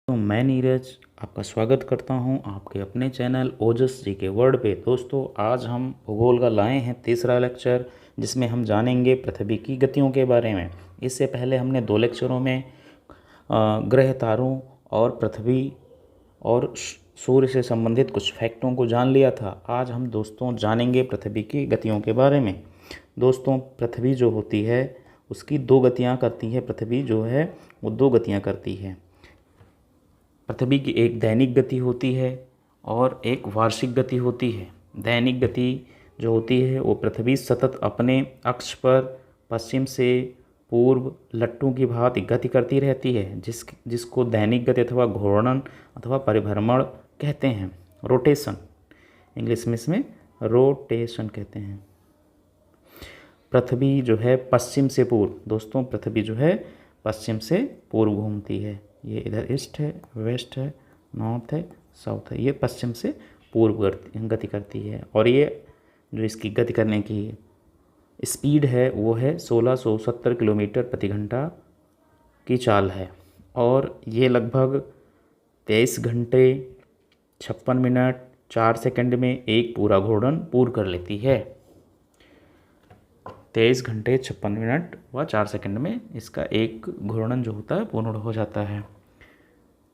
तो मैं नीरज आपका स्वागत करता हूं आपके अपने चैनल ओजस जी के वर्ड पे। दोस्तों, आज हम भूगोल का लाए हैं तीसरा लेक्चर, जिसमें हम जानेंगे पृथ्वी की गतियों के बारे में। इससे पहले हमने 2 लेक्चरों में ग्रह तारों और पृथ्वी और सूर्य से संबंधित कुछ फैक्टों को जान लिया था। आज हम दोस्तों जानेंगे पृथ्वी की गतियों के बारे में। दोस्तों, पृथ्वी जो होती है उसकी 2 गतियाँ करती है। पृथ्वी जो है वो 2 गतियाँ करती है। पृथ्वी की एक दैनिक गति होती है और एक वार्षिक गति होती है। दैनिक गति जो होती है वो पृथ्वी सतत अपने अक्ष पर पश्चिम से पूर्व लट्टू की भांति गति करती रहती है, जिसको दैनिक गति अथवा घूर्णन अथवा परिभ्रमण कहते हैं। रोटेशन, इंग्लिश में इसमें रोटेशन कहते हैं। पृथ्वी जो है पश्चिम से पूर्व, दोस्तों पृथ्वी जो है पश्चिम से पूर्व घूमती है। ये इधर ईस्ट है, वेस्ट है, नॉर्थ है, साउथ है। ये पश्चिम से पूर्व गति करती है। और ये जो इसकी गति करने की स्पीड है वो है 1670 किलोमीटर प्रति घंटा की चाल है। और ये लगभग 23 घंटे 56 मिनट 4 सेकंड में एक पूरा घूर्णन पूर्ण कर लेती है। 23 घंटे 56 मिनट व 4 सेकंड में इसका एक घूर्णन जो होता है पूर्ण हो जाता है।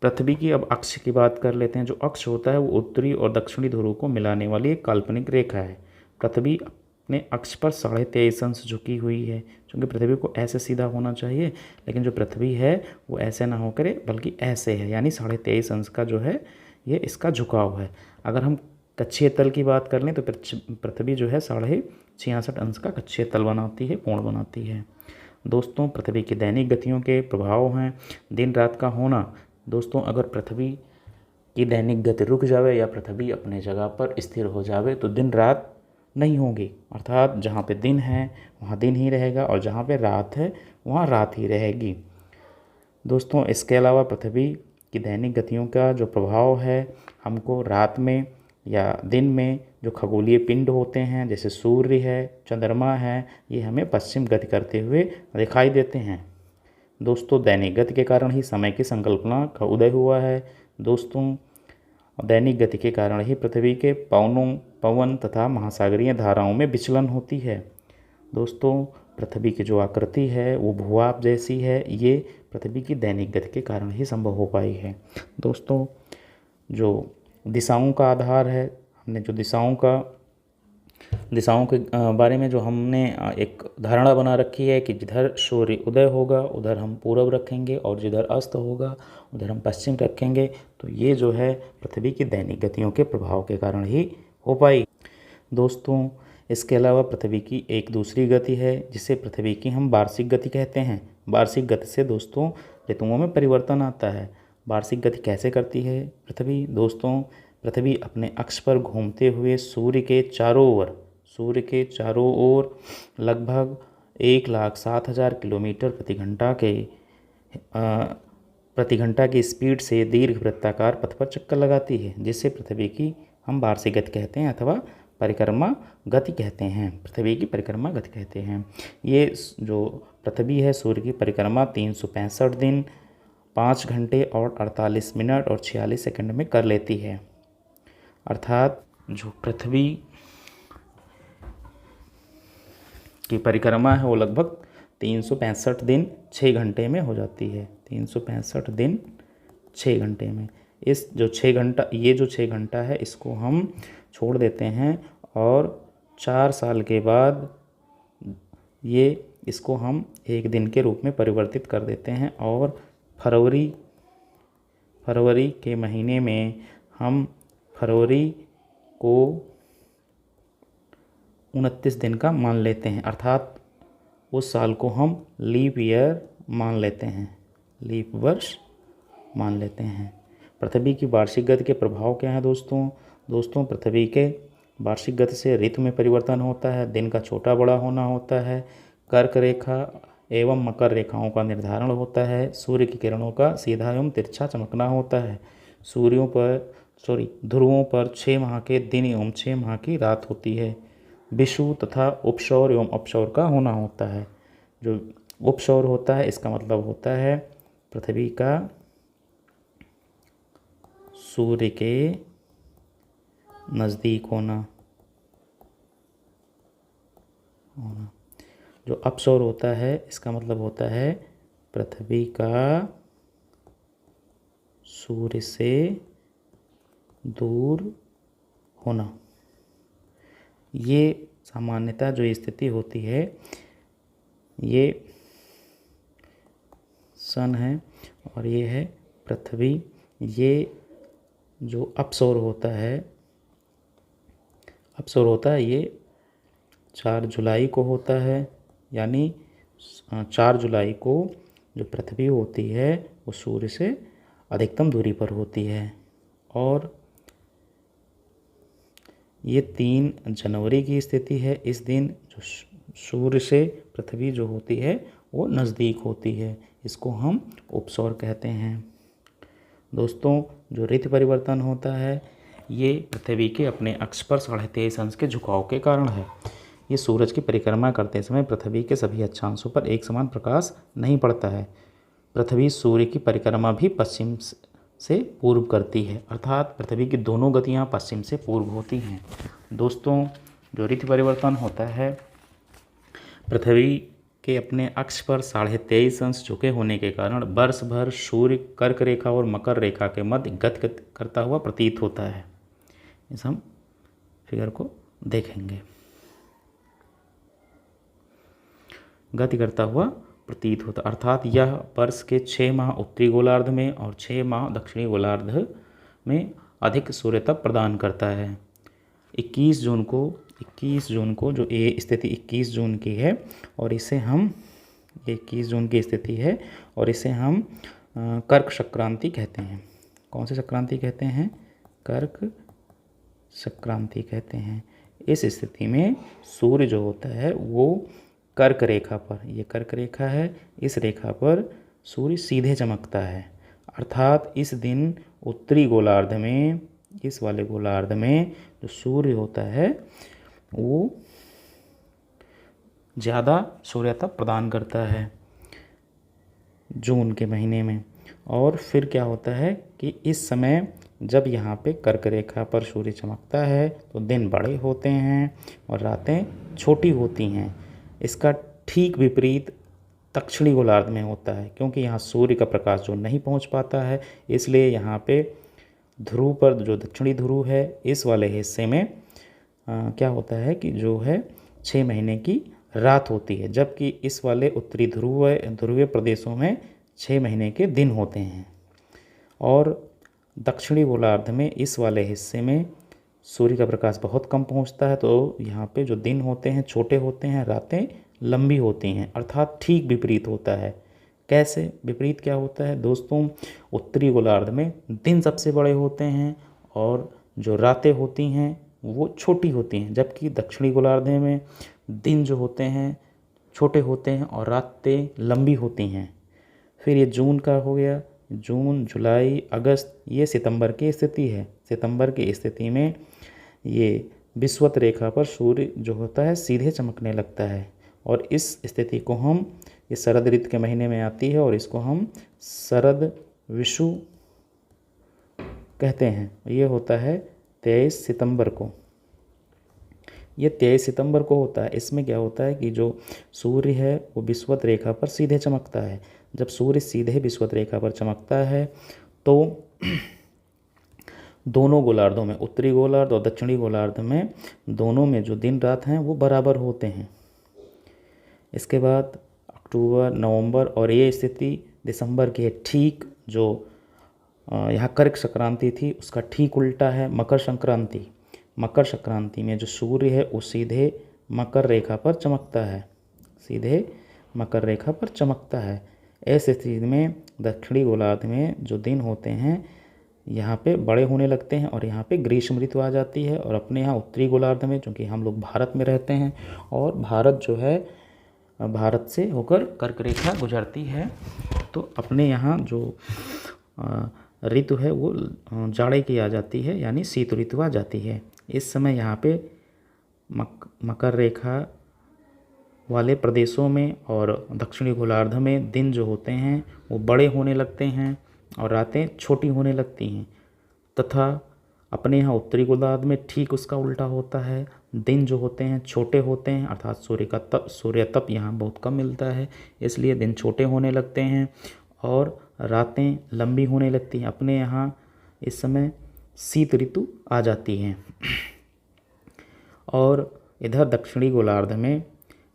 पृथ्वी की अब अक्ष की बात कर लेते हैं। जो अक्ष होता है वो उत्तरी और दक्षिणी ध्रुवों को मिलाने वाली एक काल्पनिक रेखा है। पृथ्वी अपने अक्ष पर 23.5 अंश झुकी हुई है, क्योंकि पृथ्वी को ऐसे सीधा होना चाहिए, लेकिन जो पृथ्वी है वो ऐसे ना होकर बल्कि ऐसे है, यानी 23.5 अंश का जो है ये इसका झुकाव है। अगर हम कक्षीय तल की बात कर लें तो पृथ्वी जो है 66.5 अंश का कक्षीय तल बनाती है, कोण बनाती है। दोस्तों, पृथ्वी की दैनिक गतियों के प्रभाव हैं दिन रात का होना। दोस्तों, अगर पृथ्वी की दैनिक गति रुक जावे या पृथ्वी अपने जगह पर स्थिर हो जावे तो दिन रात नहीं होगी, अर्थात जहाँ पे दिन है वहाँ दिन ही रहेगा और जहाँ पे रात है वहाँ रात ही रहेगी। दोस्तों, इसके अलावा पृथ्वी की दैनिक गतियों का जो प्रभाव है हमको रात में या दिन में जो खगोलीय पिंड होते हैं, जैसे सूर्य है, चंद्रमा है, ये हमें पश्चिम गति करते हुए दिखाई देते हैं। दोस्तों, दैनिक गति के कारण ही समय की संकल्पना का उदय हुआ है। दोस्तों, दैनिक गति के कारण ही पृथ्वी के पवन तथा महासागरीय धाराओं में विचलन होती है। दोस्तों, पृथ्वी की जो आकृति है वो भूभाग जैसी है। ये पृथ्वी की दैनिक गति के कारण ही संभव हो पाई है। दोस्तों, जो दिशाओं का आधार है, हमने जो दिशाओं के बारे में जो हमने एक धारणा बना रखी है कि जिधर सूर्य उदय होगा उधर हम पूर्व रखेंगे और जिधर अस्त होगा उधर हम पश्चिम रखेंगे। तो ये जो है पृथ्वी की दैनिक गतियों के प्रभाव के कारण ही हो पाई। दोस्तों, इसके अलावा पृथ्वी की एक दूसरी गति है जिसे पृथ्वी की हम वार्षिक गति कहते हैं। वार्षिक गति से दोस्तों ऋतुओं में परिवर्तन आता है। वार्षिक गति कैसे करती है पृथ्वी? दोस्तों, पृथ्वी अपने अक्ष पर घूमते हुए सूर्य के चारों ओर लगभग 1,07,000 किलोमीटर प्रति घंटा की स्पीड से दीर्घ वृत्ताकार पथ पर चक्कर लगाती है, जिससे पृथ्वी की हम वार्षिक गति कहते हैं अथवा परिक्रमा गति कहते हैं। पृथ्वी की परिक्रमा गति कहते हैं। ये जो पृथ्वी है सूर्य की परिक्रमा 365 दिन 5 घंटे और 48 मिनट और 46 सेकंड में कर लेती है। अर्थात जो पृथ्वी की परिक्रमा है वो लगभग 365 दिन 6 घंटे में हो जाती है। 365 दिन 6 घंटे में। ये जो 6 घंटा है इसको हम छोड़ देते हैं और 4 साल के बाद इसको हम एक दिन के रूप में परिवर्तित कर देते हैं और फरवरी के महीने में हम फरवरी को 29 दिन का मान लेते हैं, अर्थात उस साल को हम लीप ईयर मान लेते हैं, लीप वर्ष मान लेते हैं। पृथ्वी की वार्षिक गति के प्रभाव क्या हैं दोस्तों, पृथ्वी के वार्षिक गति से ऋतु में परिवर्तन होता है, दिन का छोटा बड़ा होना होता है, कर्क रेखा एवं मकर रेखाओं का निर्धारण होता है, सूर्य की किरणों का सीधा एवं तिरछा चमकना होता है, ध्रुवों पर 6 माह के दिन एवं 6 माह की रात होती है, विषुव तथा उपसौर एवं अपसौर का होना होता है। जो उपसौर होता है इसका मतलब होता है पृथ्वी का सूर्य के नज़दीक होना। जो अपसौर होता है इसका मतलब होता है पृथ्वी का सूर्य से दूर होना। ये सामान्यतः जो स्थिति होती है, ये सन है और ये है पृथ्वी। ये जो अपसौर होता है ये 4 जुलाई को होता है, यानी 4 जुलाई को जो पृथ्वी होती है वो सूर्य से अधिकतम दूरी पर होती है। और ये 3 जनवरी की स्थिति है। इस दिन जो सूर्य से पृथ्वी जो होती है वो नज़दीक होती है, इसको हम उपसौर कहते हैं। दोस्तों, जो ऋतु परिवर्तन होता है ये पृथ्वी के अपने अक्ष पर 23.5 अंश के झुकाव के कारण है। ये सूरज की परिक्रमा करते समय पृथ्वी के सभी अक्षांशों पर एक समान प्रकाश नहीं पड़ता है। पृथ्वी सूर्य की परिक्रमा भी पश्चिम से पूर्व करती है, अर्थात पृथ्वी की दोनों गतियाँ पश्चिम से पूर्व होती हैं। दोस्तों, जो ऋतु परिवर्तन होता है पृथ्वी के अपने अक्ष पर 23.5 अंश झुके होने के कारण वर्ष भर सूर्य कर्क रेखा और मकर रेखा के मध्य गति करता हुआ प्रतीत होता है। इस हम फिगर को देखेंगे। गति करता हुआ प्रतीत होता, अर्थात यह वर्ष के 6 माह उत्तरी गोलार्ध में और 6 माह दक्षिणी गोलार्ध में अधिक सूर्यताप प्रदान करता है। 21 जून को जो ये स्थिति 21 जून की है और इसे हम 21 जून की स्थिति है और इसे हम कर्क संक्रांति कहते हैं। कौन सी संक्रांति कहते हैं? कर्क संक्रांति कहते हैं। इस स्थिति में सूर्य जो होता है वो कर्क रेखा पर, ये कर्क रेखा है, इस रेखा पर सूर्य सीधे चमकता है। अर्थात इस दिन उत्तरी गोलार्ध में, इस वाले गोलार्ध में जो सूर्य होता है वो ज़्यादा सूर्यताप प्रदान करता है जून के महीने में। और फिर क्या होता है कि इस समय जब यहाँ पे कर्क रेखा पर सूर्य चमकता है तो दिन बड़े होते हैं और रातें छोटी होती हैं। इसका ठीक विपरीत दक्षिणी गोलार्ध में होता है, क्योंकि यहाँ सूर्य का प्रकाश जो नहीं पहुँच पाता है, इसलिए यहाँ पे ध्रुव पर, जो दक्षिणी ध्रुव है, इस वाले हिस्से में क्या होता है कि जो है 6 महीने की रात होती है, जबकि इस वाले उत्तरी ध्रुवीय प्रदेशों में 6 महीने के दिन होते हैं। और दक्षिणी गोलार्ध में इस वाले हिस्से में सूर्य का प्रकाश बहुत कम पहुंचता है, तो यहाँ पे जो दिन होते हैं छोटे होते हैं, रातें लंबी होती हैं, अर्थात ठीक विपरीत होता है। कैसे विपरीत क्या होता है दोस्तों? उत्तरी गोलार्ध में दिन सबसे बड़े होते हैं और जो रातें होती हैं वो छोटी होती हैं, जबकि दक्षिणी गोलार्ध में दिन जो होते हैं छोटे होते हैं और रातें लंबी होती हैं। फिर ये जून का हो गया, जून, जुलाई, अगस्त, ये सितंबर की स्थिति है। सितंबर की स्थिति में ये विषुवत रेखा पर सूर्य जो होता है सीधे चमकने लगता है और इस स्थिति को हम, ये शरद ऋतु के महीने में आती है और इसको हम शरद विषु कहते हैं। ये होता है 23 सितंबर को। ये 23 सितंबर को होता है। इसमें क्या होता है कि जो सूर्य है वो विषुवत रेखा पर सीधे चमकता है। जब सूर्य सीधे विषुवत रेखा पर चमकता है तो दोनों गोलार्धों में, उत्तरी गोलार्ध और दक्षिणी गोलार्ध में, दोनों में जो दिन रात हैं वो बराबर होते हैं। इसके बाद अक्टूबर, नवंबर और ये स्थिति दिसंबर की है। ठीक जो यहाँ कर्क संक्रांति थी उसका ठीक उल्टा है मकर संक्रांति। मकर संक्रांति में जो सूर्य है वो सीधे मकर रेखा पर चमकता है, सीधे मकर रेखा पर चमकता है। ऐसी स्थिति में दक्षिणी गोलार्ध में जो दिन होते हैं यहाँ पे बड़े होने लगते हैं और यहाँ पे ग्रीष्म ऋतु आ जाती है। और अपने यहाँ उत्तरी गोलार्ध में, चूँकि हम लोग भारत में रहते हैं और भारत जो है, भारत से होकर कर्क रेखा गुजरती है, तो अपने यहाँ जो ऋतु है वो जाड़े की आ जाती है, यानी शीत ऋतु आ जाती है। इस समय यहाँ पे मकर रेखा वाले प्रदेशों में और दक्षिणी गोलार्ध में दिन जो होते हैं वो बड़े होने लगते हैं और रातें छोटी होने लगती हैं। तथा अपने यहाँ उत्तरी गोलार्ध में ठीक उसका उल्टा होता है। दिन जो होते हैं छोटे होते हैं, अर्थात सूर्य तप यहाँ बहुत कम मिलता है, इसलिए दिन छोटे होने लगते हैं और रातें लंबी होने लगती हैं। अपने यहाँ इस समय शीत ऋतु आ जाती है। और इधर दक्षिणी गोलार्ध में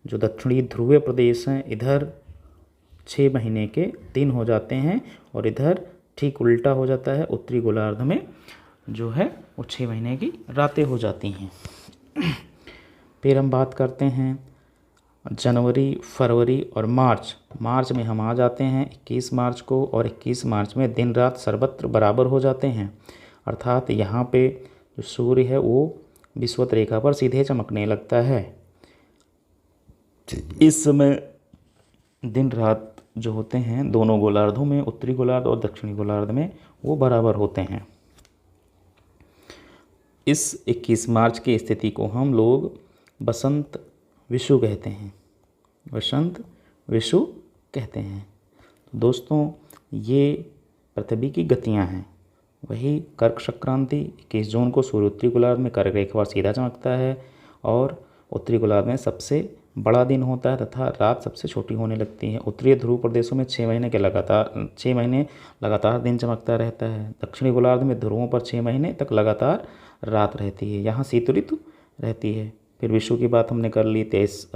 जो दक्षिणी ध्रुवीय प्रदेश हैं, इधर 6 महीने के दिन हो जाते हैं और इधर ठीक उल्टा हो जाता है। उत्तरी गोलार्ध में जो है वो 6 महीने की रातें हो जाती हैं। फिर हम बात करते हैं जनवरी, फरवरी और मार्च में हम आ जाते हैं 21 मार्च को, और 21 मार्च में दिन रात सर्वत्र बराबर हो जाते हैं। अर्थात यहाँ पे जो सूर्य है वो विषुवत रेखा पर सीधे चमकने लगता है। इस समय दिन रात जो होते हैं दोनों गोलार्धों में, उत्तरी गोलार्ध और दक्षिणी गोलार्ध में, वो बराबर होते हैं। इस 21 मार्च की स्थिति को हम लोग बसंत विषु कहते हैं। बसंत विषु कहते हैं। तो दोस्तों, ये पृथ्वी की गतियां हैं। वही कर्क संक्रांति 21 जून को सूर्य उत्तरी गोलार्ध में कर्क रेखा पर सीधा चमकता है और उत्तरी गोलार्ध में सबसे बड़ा दिन होता है तथा रात सबसे छोटी होने लगती है। उत्तरी ध्रुव प्रदेशों में 6 महीने लगातार दिन चमकता रहता है। दक्षिणी गोलार्ध में ध्रुवों पर 6 महीने तक लगातार रात रहती है। यहाँ शीत ऋतु रहती है। फिर विषु की बात हमने कर ली। 23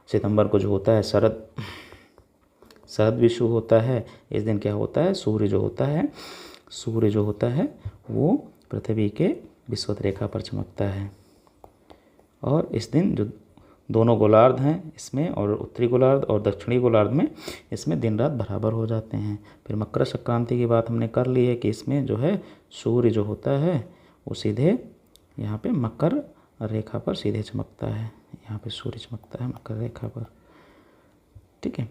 सितंबर को जो होता है शरद विषु होता है। इस दिन क्या होता है, सूर्य जो होता है वो पृथ्वी के विषुवत रेखा पर चमकता है। और इस दिन जो दोनों गोलार्ध हैं इसमें, और उत्तरी गोलार्ध और दक्षिणी गोलार्ध में, इसमें दिन रात बराबर हो जाते हैं। फिर मकर संक्रांति की बात हमने कर ली है कि इसमें जो है सूर्य जो होता है वो सीधे यहाँ पे मकर रेखा पर सीधे चमकता है। यहाँ पे सूर्य चमकता है मकर रेखा पर। ठीक है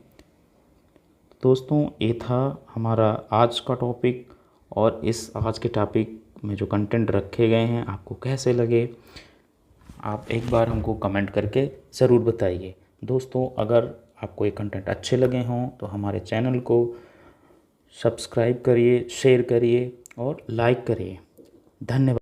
दोस्तों, ये था हमारा आज का टॉपिक। और इस आज के टॉपिक में जो कंटेंट रखे गए हैं आपको कैसे लगे, आप एक बार हमको कमेंट करके ज़रूर बताइए। दोस्तों, अगर आपको ये कंटेंट अच्छे लगे हों तो हमारे चैनल को सब्सक्राइब करिए, शेयर करिए और लाइक करिए। धन्यवाद।